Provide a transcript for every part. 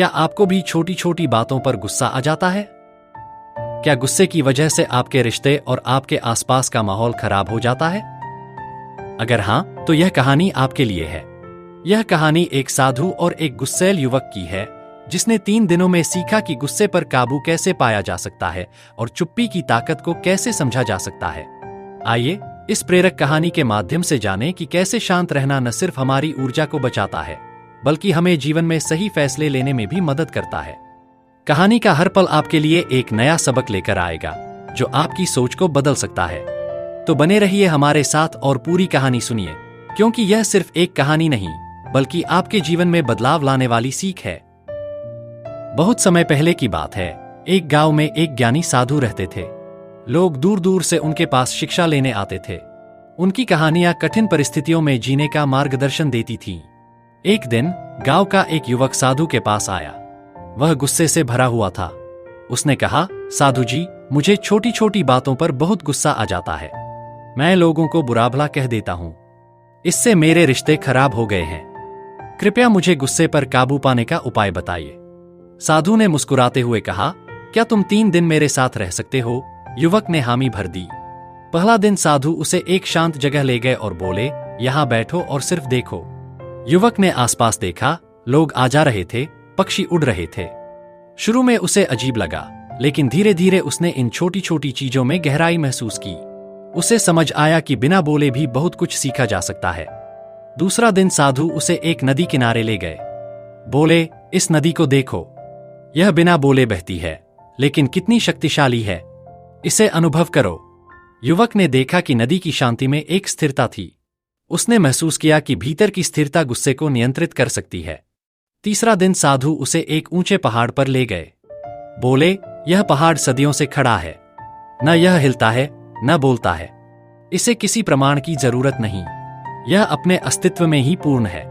क्या आपको भी छोटी छोटी बातों पर गुस्सा आ जाता है? क्या गुस्से की वजह से आपके रिश्ते और आपके आसपास का माहौल खराब हो जाता है? अगर हां, तो यह कहानी आपके लिए है। यह कहानी एक साधु और एक गुस्सैल युवक की है, जिसने 3 दिनों में सीखा कि गुस्से पर काबू कैसे पाया जा सकता है और चुप्पी की ताकत को कैसे समझा जा सकता है। आइए इस प्रेरक कहानी के माध्यम से जानें कि कैसे शांत रहना न सिर्फ हमारी ऊर्जा को बचाता है, बल्कि हमें जीवन में सही फैसले लेने में भी मदद करता है। कहानी का हर पल आपके लिए एक नया सबक लेकर आएगा, जो आपकी सोच को बदल सकता है। तो बने रहिए हमारे साथ और पूरी कहानी सुनिए, क्योंकि यह सिर्फ एक कहानी नहीं, बल्कि आपके जीवन में बदलाव लाने वाली सीख है। बहुत समय पहले की बात है, एक गांव में एक ज्ञानी साधु रहते थे। लोग दूर दूर से उनके पास शिक्षा लेने आते थे। उनकी कहानियां कठिन परिस्थितियों में जीने का मार्गदर्शन देती थीं। एक दिन गांव का एक युवक साधु के पास आया। वह गुस्से से भरा हुआ था। उसने कहा, साधु जी, मुझे छोटी छोटी बातों पर बहुत गुस्सा आ जाता है। मैं लोगों को बुरा भला कह देता हूं। इससे मेरे रिश्ते खराब हो गए हैं। कृपया मुझे गुस्से पर काबू पाने का उपाय बताइए। साधु ने मुस्कुराते हुए कहा, क्या तुम 3 दिन मेरे साथ रह सकते हो? युवक ने हामी भर दी। पहला दिन साधु उसे एक शांत जगह ले गए और बोले, यहां बैठो और सिर्फ देखो। युवक ने आसपास देखा। लोग आ जा रहे थे, पक्षी उड़ रहे थे। शुरू में उसे अजीब लगा, लेकिन धीरे धीरे उसने इन छोटी छोटी चीजों में गहराई महसूस की। उसे समझ आया कि बिना बोले भी बहुत कुछ सीखा जा सकता है। दूसरा दिन साधु उसे एक नदी किनारे ले गए। बोले, इस नदी को देखो। यह बिना बोले बहती है, लेकिन कितनी शक्तिशाली है। इसे अनुभव करो। युवक ने देखा कि नदी की शांति में एक स्थिरता थी। उसने महसूस किया कि भीतर की स्थिरता गुस्से को नियंत्रित कर सकती है। तीसरा दिन साधु उसे एक ऊंचे पहाड़ पर ले गए। बोले, यह पहाड़ सदियों से खड़ा है। न यह हिलता है, न बोलता है। इसे किसी प्रमाण की जरूरत नहीं। यह अपने अस्तित्व में ही पूर्ण है।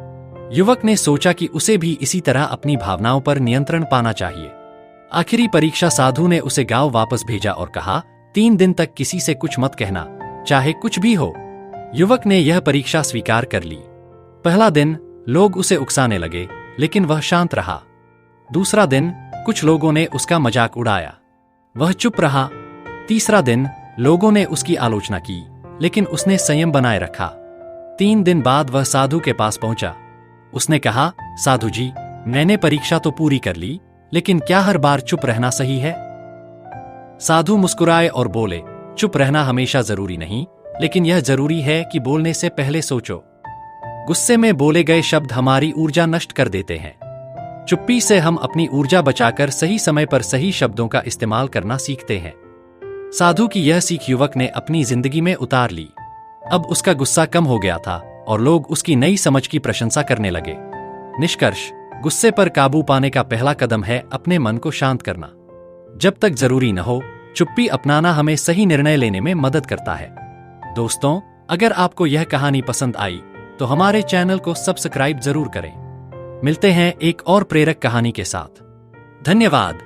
युवक ने सोचा कि उसे भी इसी तरह अपनी भावनाओं पर नियंत्रण पाना चाहिए। आखिरी परीक्षा साधु ने उसे गांव वापस भेजा और कहा, 3 दिन तक किसी से कुछ मत कहना, चाहे कुछ भी हो। युवक ने यह परीक्षा स्वीकार कर ली। पहला दिन लोग उसे उकसाने लगे, लेकिन वह शांत रहा। दूसरा दिन कुछ लोगों ने उसका मजाक उड़ाया। वह चुप रहा। तीसरा दिन लोगों ने उसकी आलोचना की, लेकिन उसने संयम बनाए रखा। 3 दिन बाद वह साधु के पास पहुंचा। उसने कहा, साधु जी, मैंने परीक्षा तो पूरी कर ली, लेकिन क्या हर बार चुप रहना सही है? साधु मुस्कुराए और बोले, चुप रहना हमेशा जरूरी नहीं, लेकिन यह जरूरी है कि बोलने से पहले सोचो। गुस्से में बोले गए शब्द हमारी ऊर्जा नष्ट कर देते हैं। चुप्पी से हम अपनी ऊर्जा बचाकर सही समय पर सही शब्दों का इस्तेमाल करना सीखते हैं। साधु की यह सीख युवक ने अपनी जिंदगी में उतार ली। अब उसका गुस्सा कम हो गया था और लोग उसकी नई समझ की प्रशंसा करने लगे। निष्कर्ष, गुस्से पर काबू पाने का पहला कदम है अपने मन को शांत करना। जब तक जरूरी न हो, चुप्पी अपनाना हमें सही निर्णय लेने में मदद करता है। दोस्तों, अगर आपको यह कहानी पसंद आई तो हमारे चैनल को सब्सक्राइब जरूर करें। मिलते हैं एक और प्रेरक कहानी के साथ। धन्यवाद।